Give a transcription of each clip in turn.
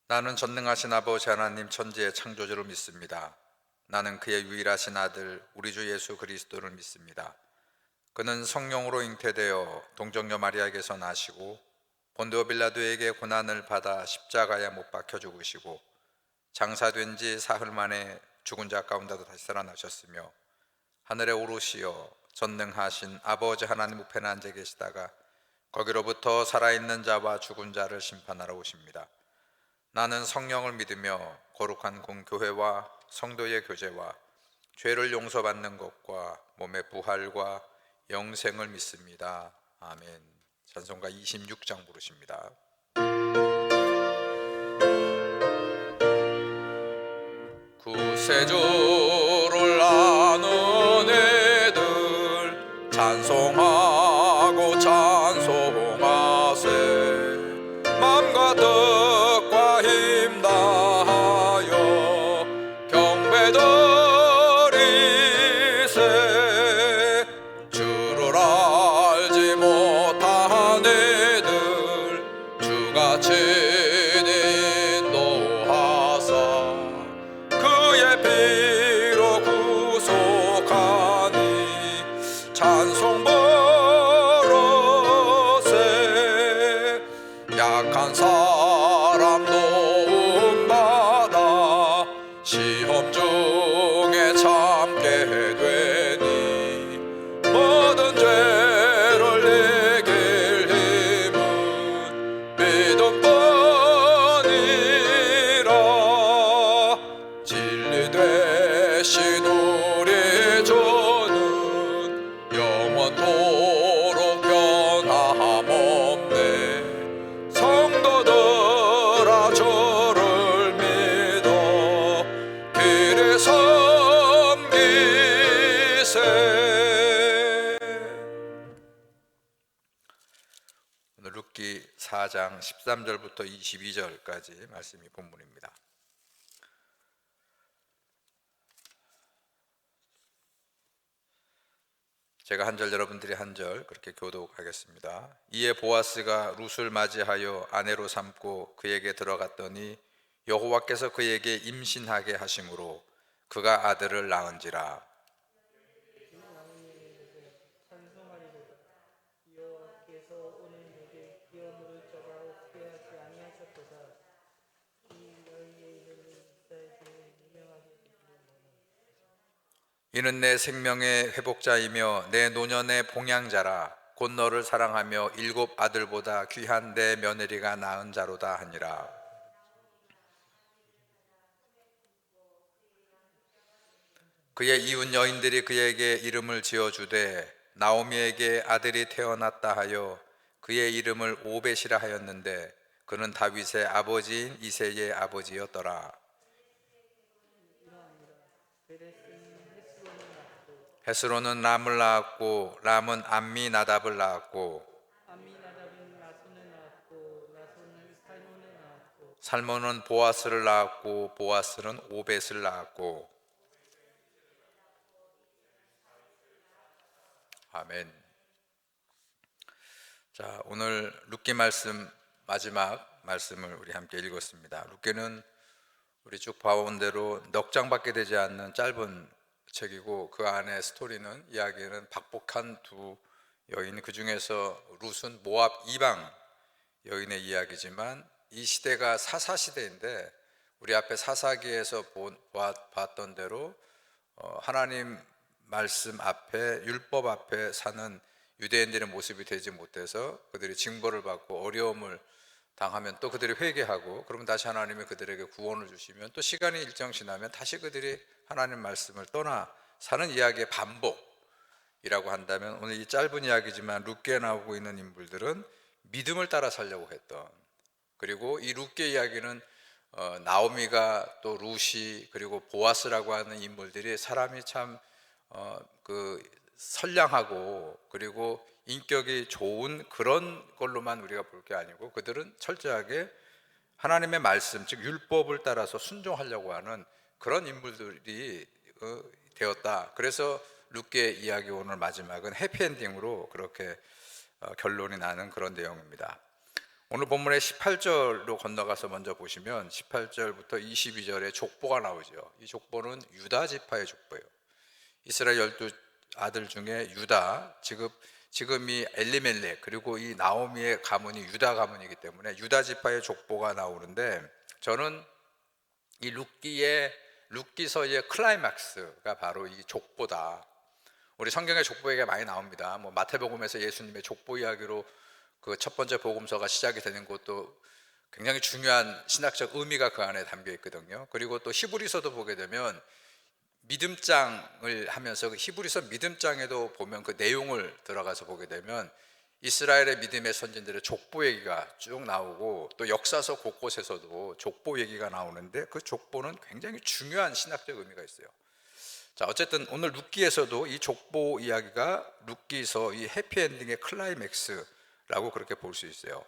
나는 전능하신 아버지 하나님 천지의 창조주를 믿습니다. 나는 그의 유일하신 아들 우리 주 예수 그리스도를 믿습니다. 그는 성령으로 잉태되어 동정녀 마리아에게서 나시고 본디오 빌라도에게 고난을 받아 십자가에 못 박혀 죽으시고 장사된 지 사흘 만에 죽은 자 가운데도 다시 살아나셨으며 하늘에 오르시어 전능하신 아버지 하나님 우편에 앉아 계시다가 거기로부터 살아있는 자와 죽은 자를 심판하러 오십니다. 나는 성령을 믿으며 거룩한 공교회와 성도의 교제와 죄를 용서받는 것과 몸의 부활과 영생을 믿습니다. 아멘. 찬송가 26장 부르십니다. 구세주를 아는 애들 찬송하고 찬송하세. 맘과 뜻과 힘 다하여 경배드리세. 주를 알지 못한 애들 주같이 인도하사 그의 피로 구속하니 찬송 버릇세. 약한 사람 도움받아 시험 중에 참게 되니 모든 죄를 이길 힘은 믿음뿐이라. 진리 되신 우리 주는 영원토록 변함없네. 성도들아 주를 믿어 길에 섬기세. 오늘 룻기 4장 13절부터 22절까지 말씀이 본문입니다. 제가 한 절 여러분들이 한 절 그렇게 교독하겠습니다. 이에 보아스가 룻을 맞이하여 아내로 삼고 그에게 들어갔더니 여호와께서 그에게 임신하게 하심으로 그가 아들을 낳은지라. 여호와께서 오늘 내게 기업물을 쪼가 없게 하지 아니하셨도다. 이 너희의 이름을 이스라엘에 유명하게 하시리로다. 이는 내 생명의 회복자이며 내 노년의 봉양자라. 곧 너를 사랑하며 7 아들보다 귀한 내 며느리가 낳은 자로다 하니라. 그의 이웃 여인들이 그에게 이름을 지어주되 나오미에게 아들이 태어났다 하여 그의 이름을 오벳이라 하였는데 그는 다윗의 아버지인 이새의 아버지였더라. 헤스론은 람을 낳았고 람은 암미나답을 낳았고 암미나답은 나손을 낳았고 나손은 살몬을 낳았고 살몬은 보아스를 낳았고 보아스는 오벳을 낳았고. 아멘. 자, 오늘 룻기 말씀 마지막 말씀을 우리 함께 읽었습니다. 룻기는 우리 쭉 봐온 대로 넉 장밖에 되지 않는 짧은 책이고 그 안에 스토리는 이야기는 박복한 두 여인, 그 중에서 룻은 모압 이방 여인의 이야기지만 이 시대가 사사 시대인데 우리 앞에 사사기에서 봤던 대로 하나님 말씀 앞에 율법 앞에 사는 유대인들의 모습이 되지 못해서 그들이 징벌을 받고 어려움을 당하면 또 그들이 회개하고 그러면 다시 하나님이 그들에게 구원을 주시면 또 시간이 일정 지나면 다시 그들이 하나님 말씀을 떠나 사는 이야기의 반복이라고 한다면 오늘 이 짧은 이야기지만 룻기에 나오고 있는 인물들은 믿음을 따라 살려고 했던, 그리고 이 룻기 이야기는 나오미가 또 룻이 그리고 보아스라고 하는 인물들이 사람이 참 선량하고 그리고 인격이 좋은 그런 걸로만 우리가 볼 게 아니고 그들은 철저하게 하나님의 말씀, 즉 율법을 따라서 순종하려고 하는 그런 인물들이 되었다. 그래서 룻기의 이야기 오늘 마지막은 해피엔딩으로 그렇게 결론이 나는 그런 내용입니다. 오늘 본문의 18절로 건너가서 먼저 보시면 18절부터 22절에 족보가 나오죠. 이 족보는 유다 지파의 족보예요. 이스라엘 12 아들 중에 유다, 지금이 엘리멜렉, 그리고 이 나오미의 가문이 유다 가문이기 때문에 유다 지파의 족보가 나오는데, 저는 이 룻기서의 클라이막스가 바로 이 족보다. 우리 성경의 족보 얘기가 많이 나옵니다. 뭐 마태복음에서 예수님의 족보 이야기로 그 첫 번째 복음서가 시작이 되는 것도 굉장히 중요한 신학적 의미가 그 안에 담겨 있거든요. 그리고 또 히브리서도 보게 되면 믿음장을 하면서 그 히브리서 믿음장에도 보면 그 내용을 들어가서 보게 되면 이스라엘의 믿음의 선진들의 족보 얘기가 쭉 나오고, 또 역사서 곳곳에서도 족보 얘기가 나오는데 그 족보는 굉장히 중요한 신학적 의미가 있어요. 자, 어쨌든 오늘 룻기에서도 이 족보 이야기가 룻기서 이 해피엔딩의 클라이맥스라고 그렇게 볼 수 있어요.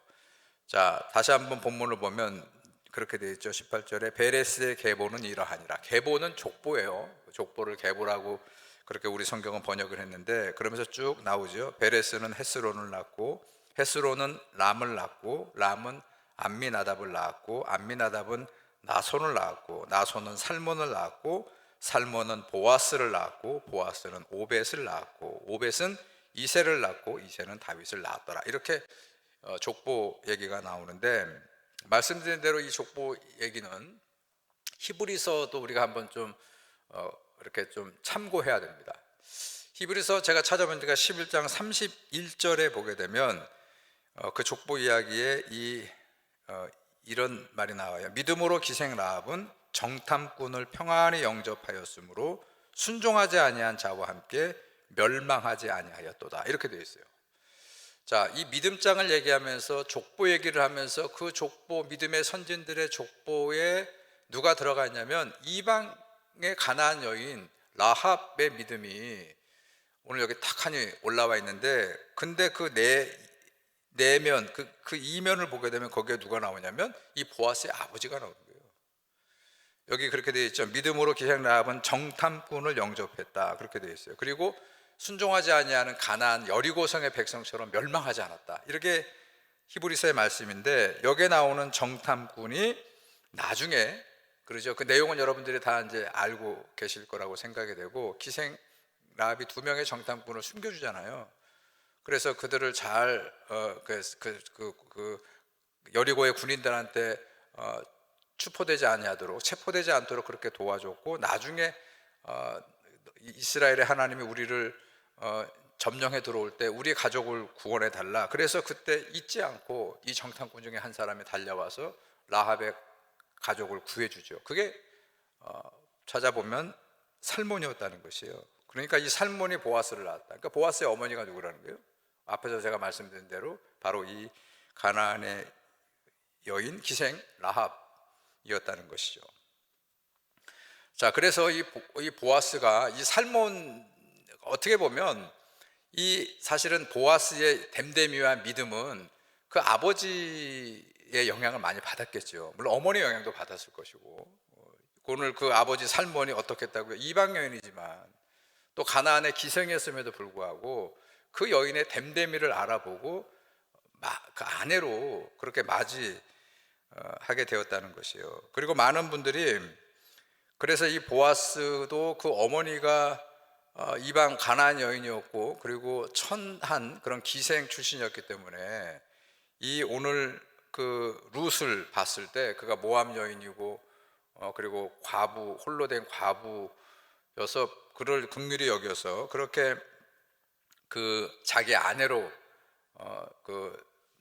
자, 다시 한번 본문을 보면 그렇게 되어 있죠. 18절에 베레스의 계보는 이러하니라. 계보는 족보예요. 족보를 계보라고 그렇게 우리 성경은 번역을 했는데, 그러면서 쭉 나오죠. 베레스는 헤스론을 낳고, 헤스론은 람을 낳고, 람은 암미나답을 낳았고, 암미나답은 나손을 낳았고, 나손은 살몬을 낳았고, 살몬은 보아스를 낳았고, 보아스는 오벳을 낳았고, 오벳은 이새를 낳고, 이새는 다윗을 낳았더라. 이렇게 족보 얘기가 나오는데, 말씀드린 대로 이 족보 얘기는 히브리서도 우리가 한번 좀 이렇게 좀 참고해야 됩니다. 히브리서 제가 찾아본 데가 11장 31절에 보게 되면 그 족보 이야기에 이런 말이 나와요. 믿음으로 기생 라합은 정탐꾼을 평안히 영접하였으므로 순종하지 아니한 자와 함께 멸망하지 아니하였도다. 이렇게 되어 있어요. 자, 이 믿음장을 얘기하면서 족보 얘기를 하면서 그 족보, 믿음의 선진들의 족보에 누가 들어가 있냐면 이방의 가나안 여인 라합의 믿음이 오늘 여기 탁 하니 올라와 있는데, 근데 그 내면, 그 이면을 보게 되면 거기에 누가 나오냐면 이 보아스의 아버지가 나오는 거예요. 여기 그렇게 되어 있죠. 믿음으로 기생 라합은 정탐꾼을 영접했다. 그렇게 되어 있어요. 그리고 순종하지 아니하는 가나안 여리고성의 백성처럼 멸망하지 않았다. 이렇게 히브리서의 말씀인데, 여기에 나오는 정탐꾼이 나중에, 그러죠. 그 내용은 여러분들이 다 이제 알고 계실 거라고 생각이 되고, 기생 라합이 2명의 정탐꾼을 숨겨주잖아요. 그래서 그들을 잘 여리고의 군인들한테 체포되지 않도록 그렇게 도와줬고, 나중에 이스라엘의 하나님이 우리를 점령해 들어올 때 우리 가족을 구원해 달라. 그래서 그때 잊지 않고 이 정탐꾼 중에 한 사람이 달려와서 라합의 가족을 구해주죠. 그게 찾아보면 살몬이었다는 것이에요. 그러니까 이 살몬이 보아스를 낳았다. 그러니까 보아스의 어머니가 누구라는 거예요? 앞에서 제가 말씀드린 대로 바로 이 가나안의 여인 기생 라합이었다는 것이죠. 자, 그래서 이 보아스가 이 살몬, 어떻게 보면 이 사실은 보아스의 댐댐이와 믿음은 그 아버지의 영향을 많이 받았겠죠. 물론 어머니의 영향도 받았을 것이고, 오늘 그 아버지 살몬이 어떻게 했다고요? 이방 여인이지만 또 가나안의 기생이었음에도 불구하고 그 여인의 댐댐이를 알아보고 그 아내로 그렇게 맞이하게 되었다는 것이에요. 그리고 많은 분들이, 그래서 이 보아스도 그 어머니가 이방 가나안 여인이었고, 그리고 천한 그런 기생 출신이었기 때문에 이 오늘 그 룻을 봤을 때 그가 모함 여인이고, 그리고 홀로 된 과부여서 그를 긍휼히 여겨서 그렇게 그 자기 아내로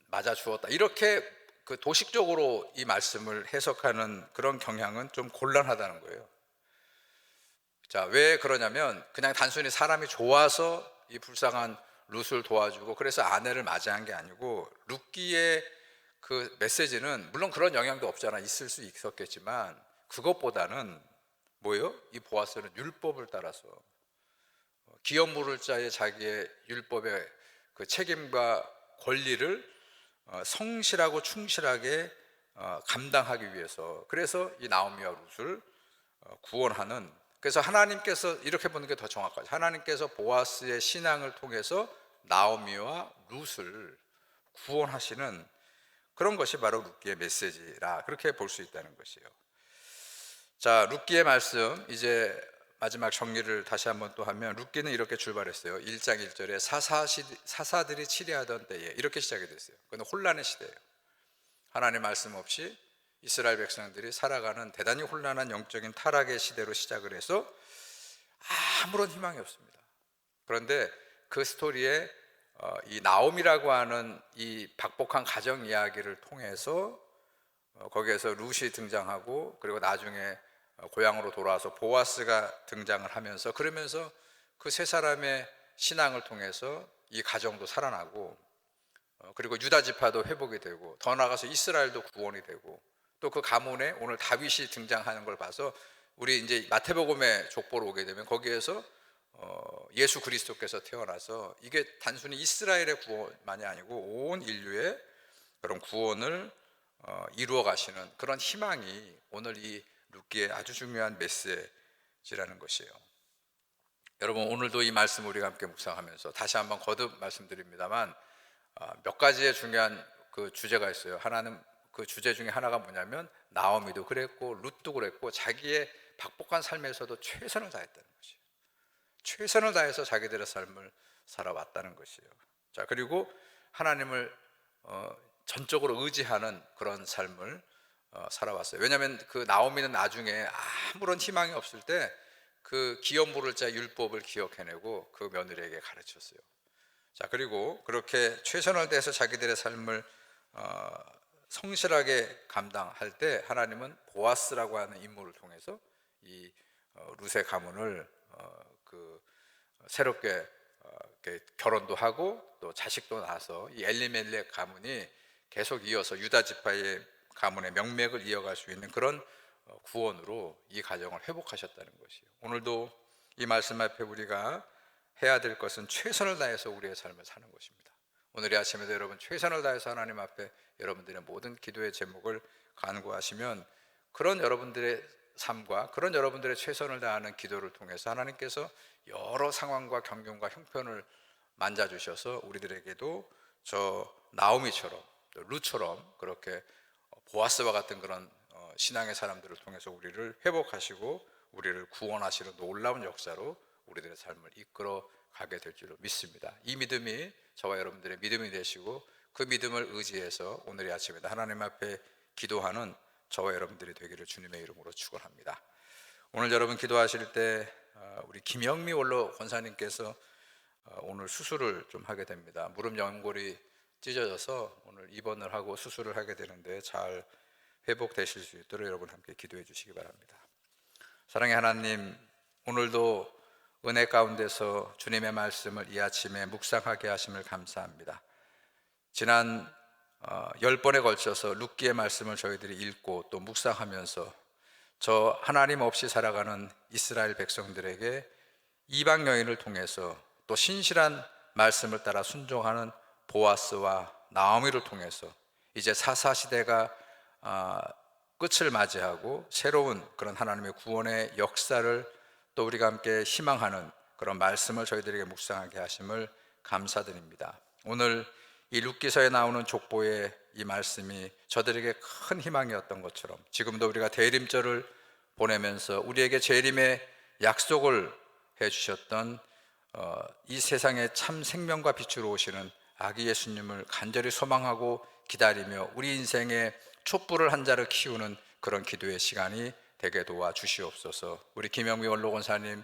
맞아 주었다. 이렇게 그 도식적으로 이 말씀을 해석하는 그런 경향은 좀 곤란하다는 거예요. 자, 왜 그러냐면 그냥 단순히 사람이 좋아서 이 불쌍한 룻을 도와주고 그래서 아내를 맞이한 게 아니고, 룻기의 그 메시지는 물론 그런 영향도 없잖아, 있을 수 있었겠지만, 그것보다는 뭐예요? 이 보아스는 율법을 따라서 기업 물을 자의 자기의 율법의 그 책임과 권리를 성실하고 충실하게 감당하기 위해서, 그래서 이 나오미와 룻을 구원하는, 그래서 하나님께서 이렇게 보는 게 더 정확하죠. 하나님께서 보아스의 신앙을 통해서 나오미와 룻을 구원하시는 그런 것이 바로 룻기의 메시지라 그렇게 볼 수 있다는 것이에요. 자, 룻기의 말씀 이제 마지막 정리를 다시 한번 또 하면, 룻기는 이렇게 출발했어요. 1장 1절에 사사들이 치리하던 때에 이렇게 시작이 됐어요. 그건 혼란의 시대예요. 하나님의 말씀 없이 이스라엘 백성들이 살아가는 대단히 혼란한 영적인 타락의 시대로 시작을 해서 아무런 희망이 없습니다. 그런데 그 스토리에 이 나옴이라고 하는 이 박복한 가정 이야기를 통해서 거기에서 룻이 등장하고, 그리고 나중에 고향으로 돌아와서 보아스가 등장을 하면서, 그러면서 그 세 사람의 신앙을 통해서 이 가정도 살아나고, 그리고 유다 지파도 회복이 되고, 더 나아가서 이스라엘도 구원이 되고, 또 그 가문에 오늘 다윗이 등장하는 걸 봐서 우리 이제 마태복음의 족보로 오게 되면 거기에서 예수 그리스도께서 태어나서 이게 단순히 이스라엘의 구원만이 아니고 온 인류의 그런 구원을 이루어 가시는 그런 희망이 오늘 이 룻기의 아주 중요한 메시지라는 것이에요. 여러분, 오늘도 이 말씀 우리가 함께 묵상하면서 다시 한번 거듭 말씀드립니다만, 몇 가지의 중요한 그 주제가 있어요. 하나는, 그 주제 중에 하나가 뭐냐면 나오미도 그랬고 룻도 그랬고 자기의 박복한 삶에서도 최선을 다했다는 것이에요. 최선을 다해서 자기들의 삶을 살아왔다는 것이에요. 자, 그리고 하나님을 전적으로 의지하는 그런 삶을 살아왔어요. 왜냐하면 그 나오미는 나중에 아무런 희망이 없을 때 그 기업 물을 자 율법을 기억해내고 그 며느리에게 가르쳤어요. 자, 그리고 그렇게 최선을 다해서 자기들의 삶을 성실하게 감당할 때 하나님은 보아스라고 하는 인물을 통해서 이 룻의 가문을 그 새롭게 이렇게 결혼도 하고 또 자식도 낳아서 이 엘리멜렉 가문이 계속 이어서 유다 지파의 가문의 명맥을 이어갈 수 있는 그런 구원으로 이 가정을 회복하셨다는 것이에요. 오늘도 이 말씀 앞에 우리가 해야 될 것은 최선을 다해서 우리의 삶을 사는 것입니다. 오늘 이 아침에도 여러분 최선을 다해서 하나님 앞에 여러분들의 모든 기도의 제목을 간구하시면, 그런 여러분들의 삶과 그런 여러분들의 최선을 다하는 기도를 통해서 하나님께서 여러 상황과 경륜과 형편을 만져주셔서 우리들에게도 저 나오미처럼 또 룻처럼 그렇게 보아스와 같은 그런 신앙의 사람들을 통해서 우리를 회복하시고 우리를 구원하시는 놀라운 역사로 우리들의 삶을 이끌어 가게 될 줄로 믿습니다. 이 믿음이 저와 여러분들의 믿음이 되시고 그 믿음을 의지해서 오늘 이 아침에 하나님 앞에 기도하는 저와 여러분들이 되기를 주님의 이름으로 축원합니다. 오늘 여러분 기도하실 때 우리 김영미 원로 권사님께서 오늘 수술을 좀 하게 됩니다. 무릎 연골이 찢어져서 오늘 입원을 하고 수술을 하게 되는데 잘 회복되실 수 있도록 여러분 함께 기도해 주시기 바랍니다. 사랑의 하나님, 오늘도 은혜 가운데서 주님의 말씀을 이 아침에 묵상하게 하심을 감사합니다. 지난 10번에 걸쳐서 룻기의 말씀을 저희들이 읽고 또 묵상하면서 저 하나님 없이 살아가는 이스라엘 백성들에게 이방 여인을 통해서 또 신실한 말씀을 따라 순종하는 보아스와 나오미를 통해서 이제 사사시대가 끝을 맞이하고 새로운 그런 하나님의 구원의 역사를 또 우리가 함께 희망하는 그런 말씀을 저희들에게 묵상하게 하심을 감사드립니다. 오늘 이 룻기서에 나오는 족보의 이 말씀이 저들에게 큰 희망이었던 것처럼 지금도 우리가 대림절을 보내면서 우리에게 재림의 약속을 해주셨던 이 세상에 참 생명과 빛으로 오시는 아기 예수님을 간절히 소망하고 기다리며 우리 인생의 촛불을 한 자를 키우는 그런 기도의 시간이 되게 도와 주시옵소서. 우리 김영미 원로 권사님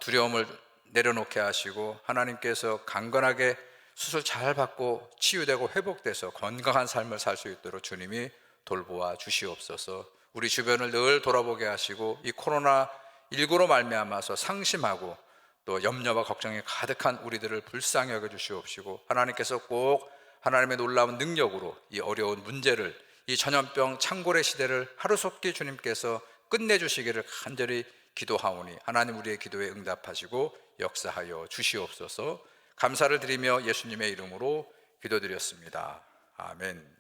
두려움을 내려놓게 하시고 하나님께서 강건하게 수술 잘 받고 치유되고 회복돼서 건강한 삶을 살 수 있도록 주님이 돌보아 주시옵소서. 우리 주변을 늘 돌아보게 하시고 이 코로나19로 말미암아서 상심하고 또 염려와 걱정이 가득한 우리들을 불쌍히 여겨 주시옵시고 하나님께서 꼭 하나님의 놀라운 능력으로 이 어려운 문제를, 이 전염병 창궐의 시대를 하루속히 주님께서 끝내주시기를 간절히 기도하오니 하나님 우리의 기도에 응답하시고 역사하여 주시옵소서. 감사를 드리며 예수님의 이름으로 기도드렸습니다. 아멘.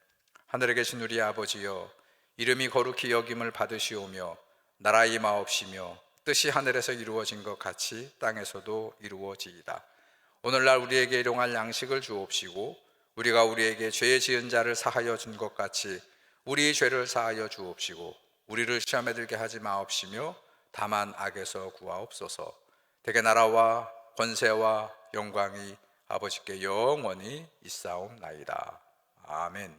하늘에 계신 우리 아버지여, 이름이 거룩히 여김을 받으시오며 나라 임하옵시며 뜻이 하늘에서 이루어진 것 같이 땅에서도 이루어지이다. 오늘날 우리에게 일용할 양식을 주옵시고 우리가 우리에게 죄 지은 자를 사하여 준 것 같이 우리 죄를 사하여 주옵시고 우리를 시험에 들게 하지 마옵시며 다만 악에서 구하옵소서. 대개 나라와 권세와 영광이 아버지께 영원히 있사옵나이다. 아멘.